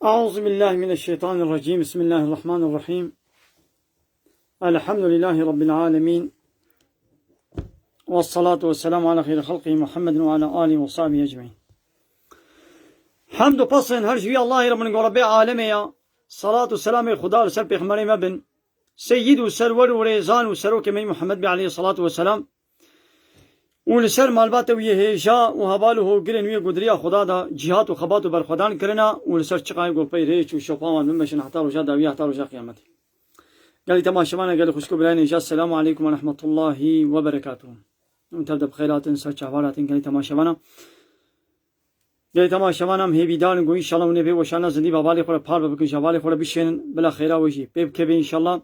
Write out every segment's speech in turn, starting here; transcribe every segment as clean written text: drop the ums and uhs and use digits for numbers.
أعوذ بالله من الشيطان الرجيم. بسم الله الرحمن الرحيم. الحمد لله رب العالمين، والصلاة والسلام على خير خلقه محمد وعلى آله وصحبه أجمعين. حمد و پسند هر جوی الله رب العالمین عالمه یا صلاة و سلام خدا و سر پیغمبر مبن سید و سرور و ریزان و سروک می محمد بی علیه الصلاة والسلام و لسر مالبات و هیجا و حبال و گرن و گدریا خدا دا جهات و خبات و برخدان کرنا و لسر چقای گلپی ریچ و شوپاوان من بشن حتی رجا داوی حتی رجا قیامت. قال تماشانا قال خوشكم بلاين إنجاز. السلام عليكم ورحمة الله وبركاته. تبدأ بخيرات سرچ احوالات قال تماشانا قال تماشانا هم بيدان قو إن شاء الله ونبي وشانا زندي بابالي خورا بار بكن شوالي خورا بشين بلا خيرا وجي بيب كبي إن شاء الله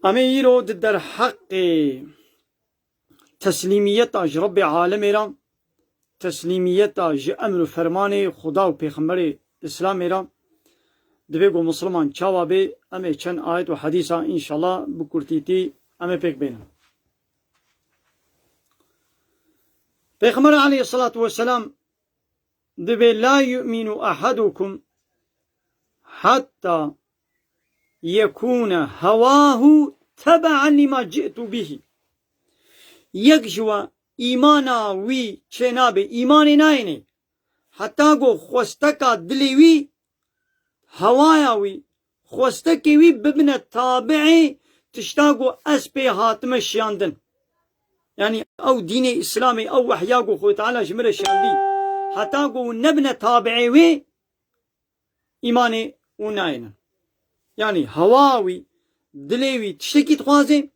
أميرو در حق تسليمية رب عالم را تسليمية أمر فرمان خدا و پیغمبر اسلام را دبیگو مسلمان چاوا به امی چند آیت و حدیثا انشالله بکرتیتی امی پیک بینم. پیغمبر علیه الصلاة والسلام دبی لا یؤمن احدکم حتى يكون هواه تبعا لما جئت به. یک جوا ایمانا وی چنا به ایمان ناینه حتی گو خوستکا دلی وی هوایا وی خوستکی وی ببنه تابعی تشتاقو اسبی حاتم شیاندن، یعنی او دین اسلامی او وحیاقو خوی تعالی جمر شیاندی حتی گو نبنه تابعی وی ایمانی و ناینن، یعنی هواوی دلیوی تشتکی تخوازی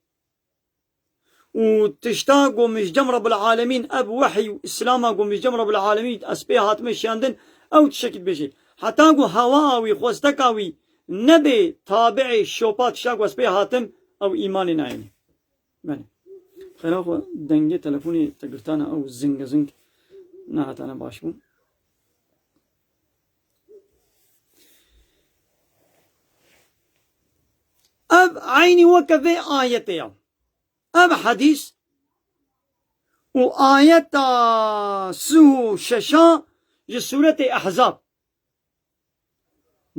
و تشتاقو مجدم رب العالمین اب وحی و اسلاماقو مجدم رب العالمین اسبی حاتم شیاندن او تشتکی بشید حتی گو هواوی خوستکاوی نبی تابع شوپات شاک واسپی حاتم او ایمان ناینی. بله خیلی خو دنگه تلفونی تگرتانا او زنگ نهاتانا باشبون. اب عینی وکفه آیته اب حدیث و آیتا سو ششا جه سورت احزاب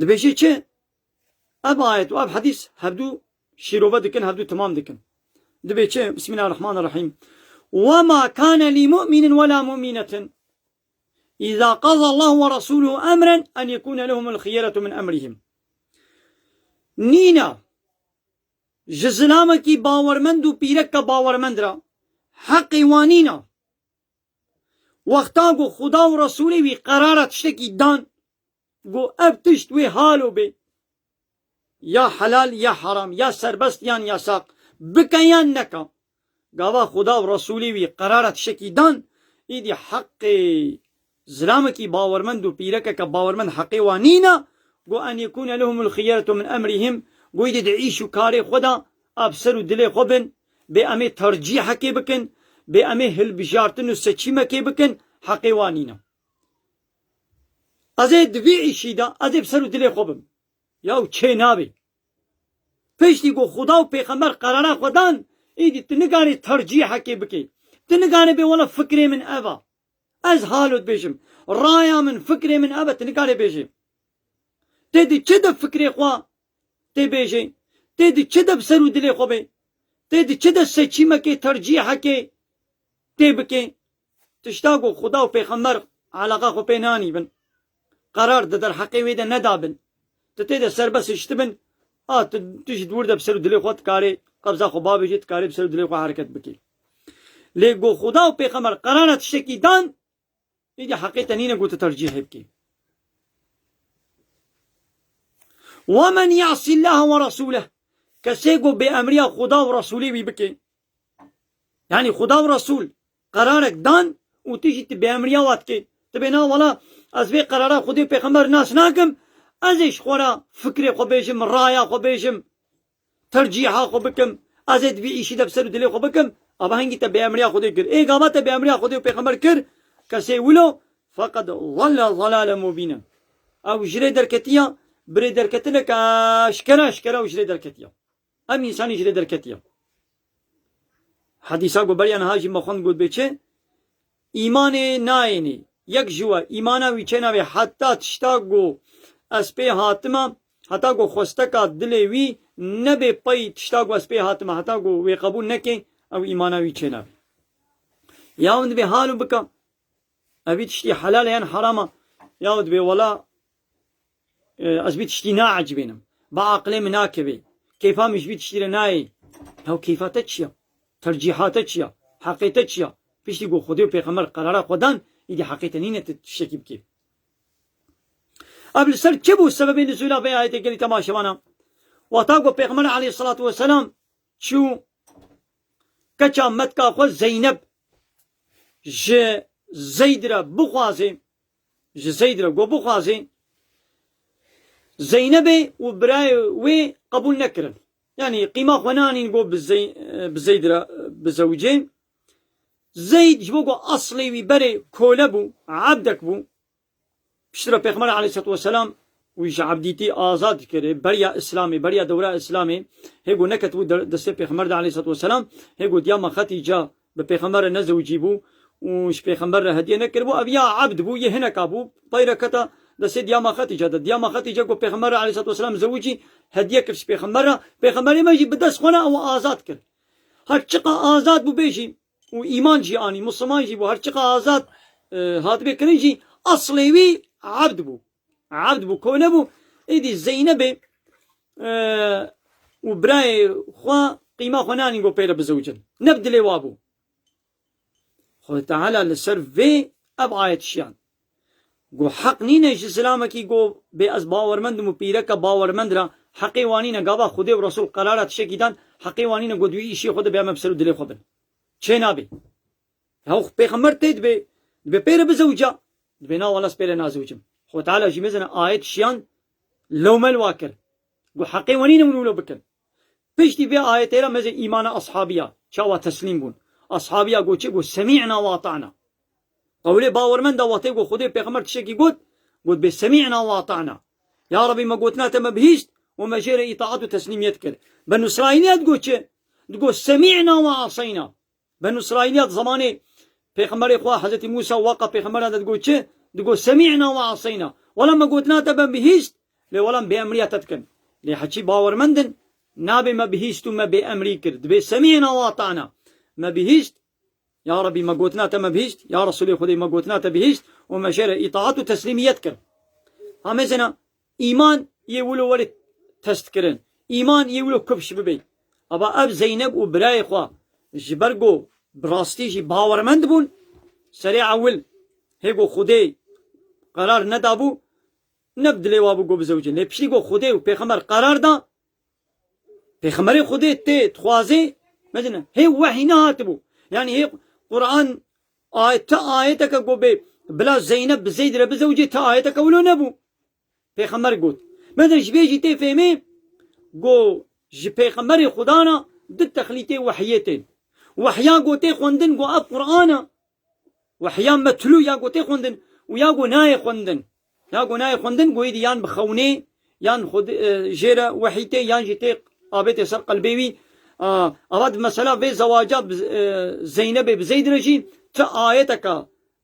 دبیشی چه؟ اب آیت و اب حدیث هبدو شیروبه دکن هبدو تمام دکن. دبی چه؟ بسم الله الرحمن الرحیم. وما كان لمؤمن ولا مؤمنة إذا قضى الله ورسوله أمرا أن يكون لهم الخيرة من أمرهم. نينا جزلامة کی باورمند و پیرک کا باورمند را حق وانینا وقتا گو خدا و رسولی وی قرارت شکی دان گو اب تشت وی حالو بی یا حلال یا حرام یا سربست یا یاساق بکن یا نکا گاوا خدا و رسولی وی قرارت شکی دان ایدی حق زلام کی باورمند و پیرک کا باورمند حق وانینا گو ان یکون لهم الخيرة من امرهم گو ایدی دعیشو کاری خدا ابسر و دل خوبن بی امی ترجیح کی بکن بی امی هل بجارتن و سچیمه کی بکن حق وانینا از دوی ایشیدا از بسر و دل خوبم یا چه نابی پیشتی گو خدا و پیغمبر قراره خودان ایدی تنگانی ترجیح کی بکی تنگانی بی والا فکری من ابا از حالت بیشم رایا من فکری من ابا تنگانی بیشم تیدی چه ده فکری خواه تی بیشی تیدی چه ده بسر و دل خوبه تیدی چه ده سچیمه کی ترجیح کی تی بکی تشتا گو خدا و پیغمبر علاقه خو پینانی بن قرار ده در حقی ویده ندابن تتیده سربس اشتبن تجد ورده بسر دلی خود کاری قبضه خو بابی جید کاری بسر دلی خو حرکت بکی لیگو خدا و پیغمبر قرارت شکی دان ایدی حقی تنینه گو ترجیح بکی. ومن يعصي الله ورسوله کسی گو به امری خدا و رسولی بی بکی یعنی خدا و رسول قرارك دان وتيجي تبي أمريا واتكي تبينا ولا از بي قرارا خودي پیغمبر ناس ناكم ازش خورا فكري خو بيجم رايا خو بيجم ترجيحا خو بكم ازد بي ايشي دبسر دلي خو بكم ابا هنگي تبي أمريا خودي كر اي قامت تبي أمريا خودي پیغمبر كر كسي ولو فقد ضل ضلالا مبينا او جري دركتيا بري دركتلك اشكرا وجري دركتيا ام انسان جري دركتيا حديثا قو بريان هاجي مخون قول بيچه ایمان ناینی یک جوا ایمانا ویچنا وی حتی تشتا گو اسپی حاتما حتی گو خوستکا دلی وی نبی پای تشتا گو اسپی حاتما حتی گو وی قبول نکن او ایمانا ویچنا وی یاوند بی حالو بکا اوی تشتی حلال یان حراما یاوند بی ولا از بی تشتی نا عجبینم با عقلی مناکه بی کیفا مش بی تشتی نای او کیفاتا چیا ترجیحاتا چیا حقیقتا چیا پیشتی گو خودی و پیغمبر قراره خودان ایدی حقیقتا نینه تشکی بکی قبل سر چه بود سبب نزولا به آیت گلی تماشوانا واتا گو پیغمبر علیه الصلاة والسلام چو کچا متکا خود زینب ج زید را بخوازه ج زید را گو بخوازه زینب و برای وی قبول نکرن يعني قيمة خنانين قو بزيد را بزوجين زيد جبوكو أصلي ويبري كولبو عبدك بو بشترى بيغمبر عليه الصلاة والسلام ويش عبديتي آزاد كره بريا إسلامي بريا دورة إسلامي هيقو نكتبو دستي بيغمبر عليه الصلاة والسلام هيقو دياما خطي جا ببيغمبر نزوجي بو وش بيغمبر هدية نكربو أبيا عبد بو يهنك أبو طيرة كتا دست دياما خطيجة دياما خطيجة كو پیغمبر عليه الصلاة والسلام زوجي هدية كرش پیغمبر ما يجي بدس خونه او آزاد كر هر چقا آزاد بو بيجي و ايمان جي آني مسلمان جي بو هر چقا آزاد هات بكرن جي اصليوي عبد بو كونه بو ايدي زينب و براي خوا قيمة خناني كو پيرا بزوجن نبدلي وابو خود تعالى لسر في اب آيات شيان گو حق نینه چې سلامه کی گو به از باورمند مو پیره که باورمند را حقی وانینه گابا خود و رسول قرارات شکیدن حقی وانینه گو دوی ایشی خود به مبسلو دلی خوبن چه نابی هاو پیغمبر تید به پیره بزوجا به نا والا پیره نازوجم خو تعالی جی مزن آیت شیان لو مل واکر گو حقی وانینه منولو بکن پیشتی به آیت را مزن ایمان اصحابیا چاوا تسلیم بون اصحابیا گو چه گو سمیعنا واطعنا قولي باورمن دواتي قو خدي بيغمر تشكي قد بسمعنا واطعنا يا ربي ما قلتنا تم بهيشت وما جير إطاعت وتسليم يذكر بنو إسرائيليات تقول سمعنا وعصينا بنو إسرائيليات زماني بيغمر إخوة حضرت موسى وقف بيغمر هذا تقول سمعنا وعصينا ولما قلتنا تم بهيشت ولم بأمريا تتكن لحكي باورمندن نابي ما بهيشت وما بأمري كرد بسمعنا واطعنا ما بهيشت يا ربي ما قوتنا تم بهشت يا رسولي خدي ما قوتنا تبهشت وما شر إطاعت وتسليميت كر همزنا إيمان يولو ورد تستكرن إيمان يولو كبش ببي أبا أب زينب وبراي خوا جبرقو براستي جي باورمند بون سريع أول هيقو خدي قرار ندابو نبدلي وابو قو بزوجين لبشي قو خدي وبيخمر قرار دا بيخمري خدي تي تخوازي مثلا هي وحي نهاتبو يعني هي قرآن آيتك قو بلا زينب بزيد بزوجي تا آيتك ولو نبو پیغمبر قوت مثلا جبيجي تي فهمي قو جي پیغمبر خدانا دل تخليتي وحيتين وحيا قوتي خوندن قو اب قرآن وحيا متلو يا قوتي خوندن ويا قو ناي خوندن قو يدي يان بخوني يان خد جيرا وحيتي يان جيتي آبيتي سر قلبيوي أراد مسألة في زواجات زينب بزيد رجي تا آيتك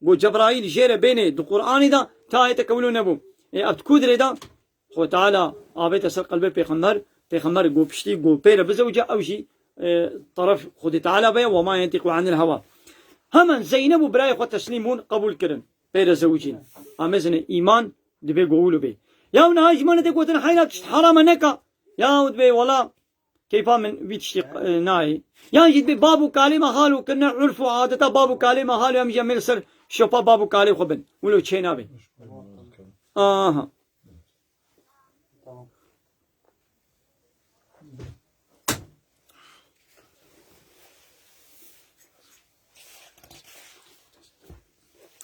قو جبرائيل جيرا بيني دو قرآن دا تا آيتك ولو نبو أبتكود ريدا خو تعالى آبيت سر قلبي پیغمبر قو بشتي قو بيرا بزوجة أو شي طرف خود تعالى بيا وما ينطق عن الهوى همان زينب براي خو تسليمون قبول كرن بيرا زوجين أمزن إيمان دبي قولو بي يا ونهاج ما ندق وتن حينك حرام نكا يا ود بي ولا كيف من بيتشتي ناي يعني جد بابو كلمة حالو كنا عرف وعادة بابو كلمة حالو يم جميل سر شوفا بابو كلمة خبن ولو تشينا بي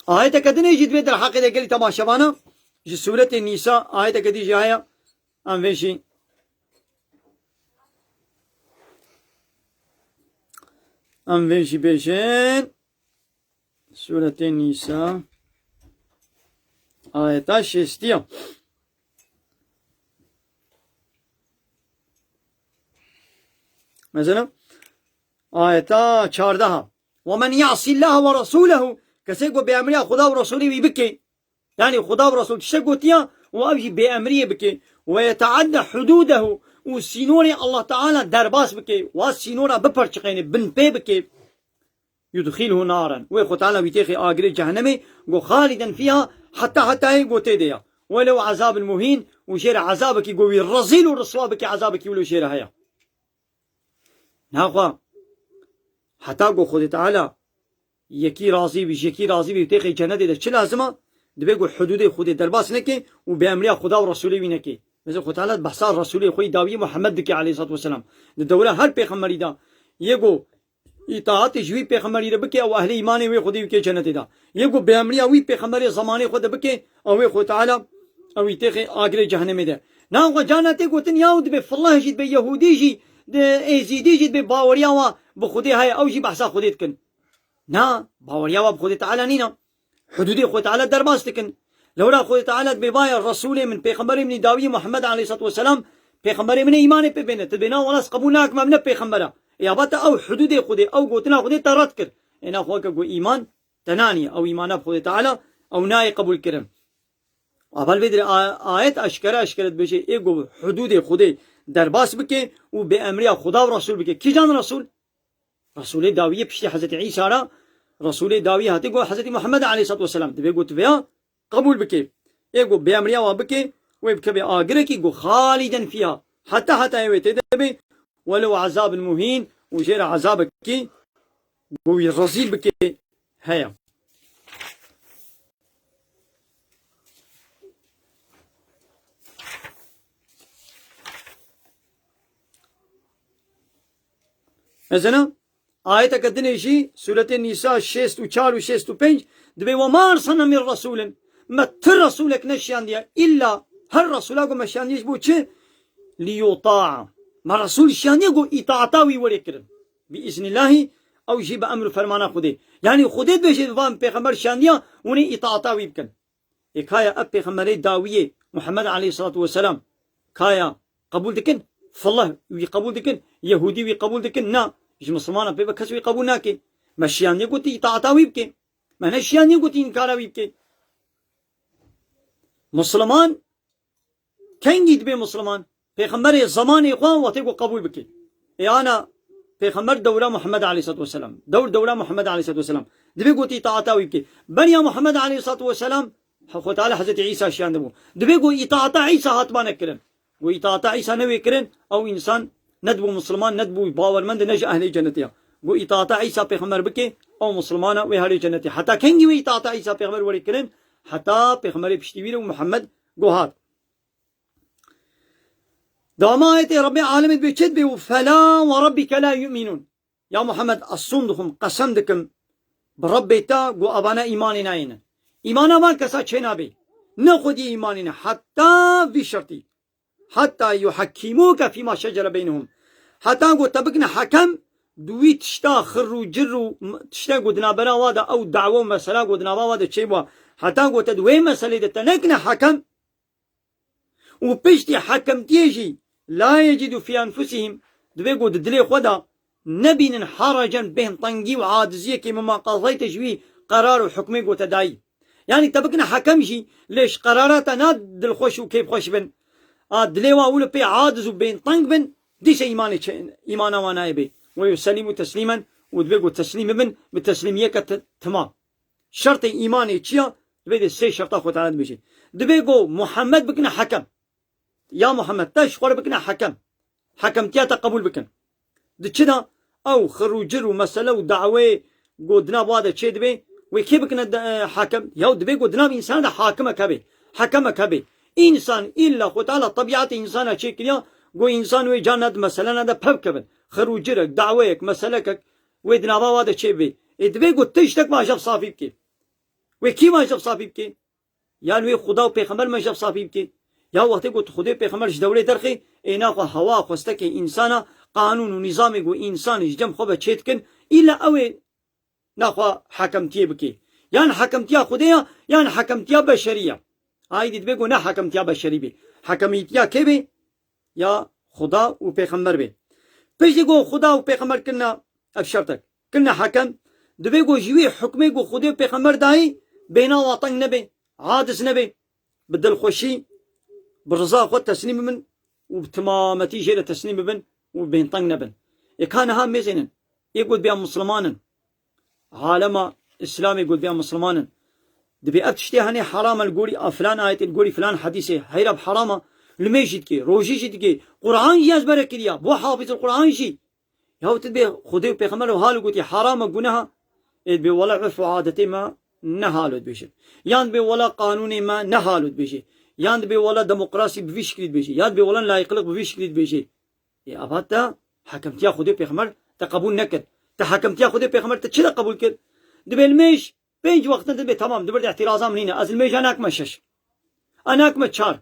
آية كدني جد بيدر حقيقة قلت ما شبانا جي سورة النساء آية كدي جاية أم فيشي أم فيشي بيشين سورة النساء آية شستية مثلا آية 14 ومن يعصي الله ورسوله كسيقو بأمريا خدا ورسوله بكي يعني خدا ورسول تشكو تيا وأبجي بأمريا بكي ويتعدى حدوده وسينوري الله تعالى درباس بكي والسينورا ببرشقين بن بي بكي يدخله نارا ويخو تعالى بيتيخي آقري جهنمي قو خالدا فيها حتى يقو تيديا ولو عذاب المهين وشير عذابك يقو الرزيل والرسوا بكي عذابك ولو شير هيا ناخوا حتى قو خود تعالى يكي راضي بيش يكي راضي بيتيخي جنة ده چه لازمه دبيقو حدود خود درباس نكي وبأمريا خدا ورسوله بينكي مثل خود تعالى بحثار رسوله خوي داوي محمد دكي عليه الصلاة والسلام الدولة هر پیغمبری دا يقو اطاعت جوی پیغمبری بکي او اهل ایمان وي خودي بکي جنت دا يقو بأمريا وي پیغمبر زمانه خود بکي او خود تعالى او يتيخي آخر جهنم ده ناقو جانتي قوتن ياود بفالله جيد بيهودي جي ايزيدي جيد بباوريا و بخودي هاي او جي بحثا خودي تكن نا باوريا و بخودي تعالى نينا حدودي خود تعالى درباس تكن لولا خود تعالى ببايا الرسول من پیغمبر من داوي محمد عليه الصلاة والسلام پیغمبر من ايمان ببينه تبينا ولاس قبولناك ما من پیغمبره يابتا او حدود خودي او قوتنا خودي ترات كر انا خوك قو ايمان تناني او ايمان بخودي تعالى او ناي قبول كرم اول بدر آيات اشكرت بشي ايقو حدود خودي درباس بكي و بأمريا خدا و رسول بكي كي جان رسول داوية بشتي حضرت عيسى را رسول داوية هاتي قو حضرت محمد عليه الصلاة والسلام تبي قو تبيا قبول بكي ايقو بأمريا وبكي ويبكي بآقركي قو خالدا فيها حتى يويتي دبي ولو عذاب المهين وجير عذابك كي قو الرزيل بكي هيا مثلا آية قدني شي سورة النساء 64 و 65 دبي وما أرسلنا من رسول ما ترسولك نشيان ديا إلا هر رسولاكو مشيان يجبو چه ليطاع ما رسول شان يقو إطاعتاوي وليكرن بإذن الله أو جيب أمر فرمانا خودي يعني خودي بيجي فان بيغمبر شان ديا وني إطاعتاوي بكن إكايا أب بيغمبري داوية محمد عليه الصلاة والسلام كايا قبول دكن فالله ويقبول دكن يهودي ويقبول دكن نا مش مسلمان بيبا كسو يقبول ناكي مشيان يقو تي إطاعتاوي بكي ما نشيان يقو تي إنكاراوي بكي مسلمان كين جيد بي مسلمان پیغمبر زمان اخوان وقتی کو قبول بکی انا پیغمبر دوله محمد عليه الصلاة والسلام دوله محمد عليه الصلاة والسلام دبي قوتي طاعتاوي بكي بني محمد عليه الصلاة والسلام خو تعالى حضرت عيسى شان دبو دبي قو اطاعت عيسى هاتبان كرن قو اطاعت عيسى نوي كرن او انسان ندبو مسلمان ندبو باورمند نج اهل جنتيا قو اطاعت عيسى پیغمبر بكي او مسلمان و اهل جنتي حتى كنجي و اطاعت عيسى پیغمبر وري كرن حتى پیغمبر پشتیوی محمد قو هات دامايت ربي عالم بكذب فلا وربك لا يؤمنون يا محمد الصندخم قسمدكم بربي تا قو أبانا إيماننا إينا إيمانا ما كسا چنا بي نخدي إيماننا حتى في شرطي حتى يحكموك فيما شجر بينهم حتى قو تبقنا حكم دوي تشتا خرو جرو تشتا قو دنابنا وادا أو دعوة مسلا قو دنابا وادا چيبوا حتى قو تدوي مسلا تنكنا حكم وبشتي حكم تيجي لا يجد في أنفسهم دبيقو ددلي خدا نبين حرجا بهم طنقي وعادزية كما ما قضيت جوي قرار وحكمي وتداي يعني تبقنا حكمشي ليش قرارات ناد الخوش وكيف خوش بن دلي واقول بي عادز وبين طنق بن ديش إيمانا وانا بي ويسلم تسليما ودبيقو تسليم بن بالتسليمية تمام شرط إيماني تشيا دبيقو السي شرطة خو تعالى بيشي دبيقو محمد بكنا حكم يا محمد تشخور بكنا حكم تياتا قبول بكن دچنا او خروجر ومسألة ودعوة قدنا بوادا چه دبي وكي بكنا حكم يو دبي قدنا انسان دا حاكمك هبي انسان الا خود تعالى طبيعة انسان چه كريا قو انسان وي جاند مسألة دا ببكبن خروجرك دعويك مسألك ودنا بوادا چه بي دبي قد تشتك ما شف صافي بكي وی کی مجب صافی بکی یان وی خدا و پیغمبر مجب صافی بکی یا وقتی گفت خدا پیغمبرش دوله درخی اینا خو هوا خواسته که انسان قانون و نظام گو انسانش جم خوبه چیت کن ایلا اوی نخوا حکمتی بکی یان حکمتیا خدایا یان حکمتیا بشریه های دید بگو نه حکمتیا بشری بی حکمیتیا کی بی یا خدا و پیغمبر بی پیش گو خدا و پیغمبر کنا افشرتک کنا حکم دبی گو جوی حکمی گو خدا و پیغمبر دایی بینا واطن نبی عادس نبی بدل خوشی برضا خود تسلیم من وبتمامتي جيل تسليم بن وبين طن نبن كان هم مزين يقول بها مسلمان عالم اسلامي يقول بها مسلمان دبي ابتشتي هني حرام القولي فلان آية القولي فلان حديثه هيرب حرامه لميجد كي روجي جد كي قرآن جاز برك يا بو حافظ القرآن شي يا تدبي خدي بيغمر وهالو قلتي حرام قناها دبي ولا عرف عادتي ما نهالو بيشي يان بي ولا قانوني ما نهالو بيشي یان به ولا دموکراسی به ویش کلید بشه یاد به ولا لایقلق به ویش کلید بشه یا ابدا حکمتیا خودی پیغمبر تقبول نکرد تا حکمتیا خودی پیغمبر تا چرا قبول کرد دبلمیش پنج وقت دبی تمام دبر اعتراضام هنا از الميجان اكما شش انا اكما چار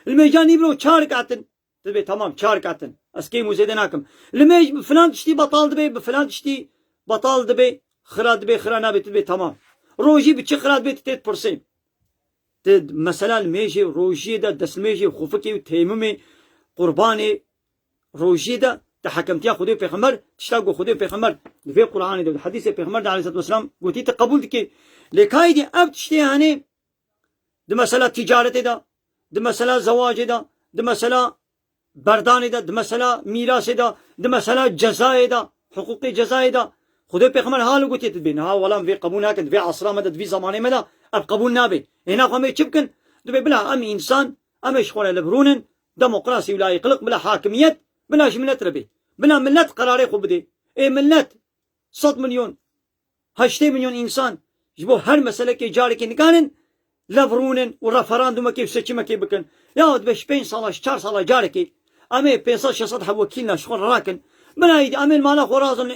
الميجان يبرو چار كاتن دبي تمام چار كاتن اسكي مزيدن اكم الميج فلان تشتي بطال دبي فلان تشتي بطال دبي خرا دبي خرا نابي دبي تمام روجي بتشي خرا دبي 3% مثلا الميجي روجي دا دس الميجي خوفكي وتيممي قرباني روجي دا تحكمتيا خدي پیغمبر تشتاقو خدي پیغمبر في قرآن دا حديث پیغمبر عليه الصلاة والسلام قلتي تقبل دكي لكاي دي اب تشتي هاني دا مثلا تجارت دا دا مثلا زواج دا دا مثلا بردان دا دا مثلا ميراث دا دا مثلا جزاء دا حقوق جزاء دا خدي پیغمبر حالو قلتي تدبين ها ولا في قبول ناكن في عصرا مدد في زمانه مدى اب قبول نابي هنا قامي تشبكن دبي بلا ام انسان ام شخوره لبرونن ديمقراطي ولا يقلق بلا حاكمية بلا ملت ربي بلا ملت قراري خو بدي اي ملت 100 مليون 80 مليون انسان جبو هر مسألة كي جاري كي نكانن لبرونن ورفراندوم كيف سيما كي بكن يا دبش 5 سال 4 سال جاري كي امي 500 600 وكيلنا شغل راكن بلا يدي امي المال خو رازن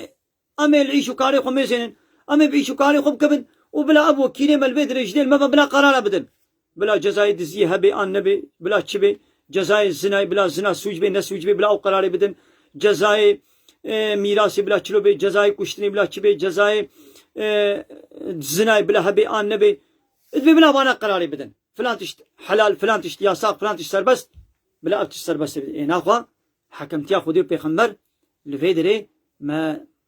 امي العيش وكاري خو ميزن امي بعيش وكاري خو بكبن وبلا ابو كيني مال بيت رجلين ما بلا قرار ابدا بلا جزاء دزي هبي ان نبي بلا تشبي جزاء الزنا بلا زنا سوج بي نسوج بي بلا او قرار بدن جزاء ميراث بلا چلو بي جزاء كشتني بلا تشبي جزاء زنا بلا هبي ان نبي بلا وانا قرار بدن فلان تشت حلال فلان تشت ياساق فلان تشت سربست بلا ابتش سربست اخوا حكمت يا خدي بيغمبر لفيدري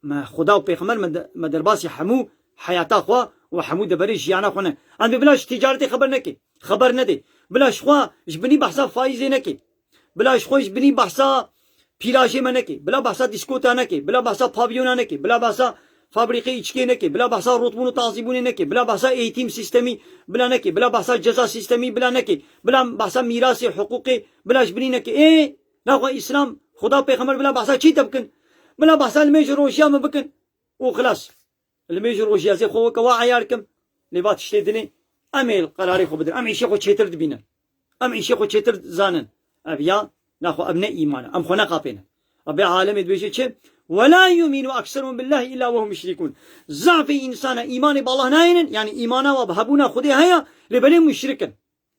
ما خدا وبيغمبر ما درباسي حمو حياته اخوا وحمود بريش يعني خونا انا بلاش تجارتي خبر نكي خبر ندي بلاش خوا جبني بحثا فايزه نكي بلاش خو جبني بحثا پیراجي منكي بلا بحثا ديسكوتا نكي بلا بحثا بابيونا نكي بلا بحثا فابريقي ايشكي نكي بلا بحثا رطبون تعذيبون نكي بلا بحثا ايتيم سيستمي بلا نكي بلا بحثا جزا سيستمي بلا نكي بلا بحثا ميراثي حقوقي بلا جبني نكي ايه لا اسلام خدا پیغمبر بلا بحثا چي تبكن بلا بحثا الميجر روشيا ما بكن وخلاص الميجر روشيا زي خوك وعياركم لبات شتيدني اميل قراري خو بدن ام عيشي خو چيتر دبينا ام عيشي خو چيتر زانن ابيا ناخو ابناء ايمان ام خو نقابين ربي عالم يدويش چه ولا يؤمن اكثرهم بالله الا وهم مشركون ضعف انسان ايمان بالله ناين يعني ايمانا وبهبونا خدي هيا لبلي مشركا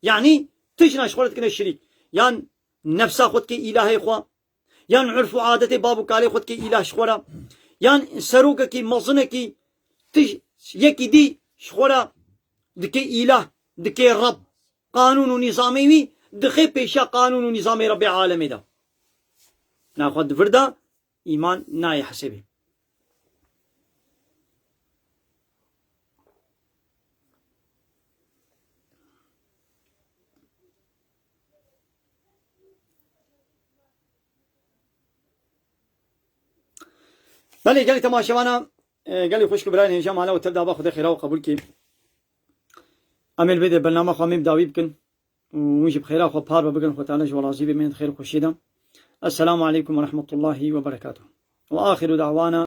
يعني تجنا شغلت كنا الشريك يعني نفسا خد كي اله خو يعني عرف عادتي بابو كالي خد كي اله شخورا يعني سروك كي مزنه كي تج يكي دي شخورا دكي اله دكي رب قانون نظامي دخي بيشا قانون نظامي ربي عالمي ده ناخد فردا ايمان ناي حسبي بله قال تماشوانا قال لي خوش كبراني هشام على وتبدا باخذ خيره وقبول كي عمل بده برنامج خامم داوي بكن ونجي بخير اخو بار بكن خو تعالى ورازي بمن خير خوشيدا السلام عليكم ورحمه الله وبركاته واخر دعوانا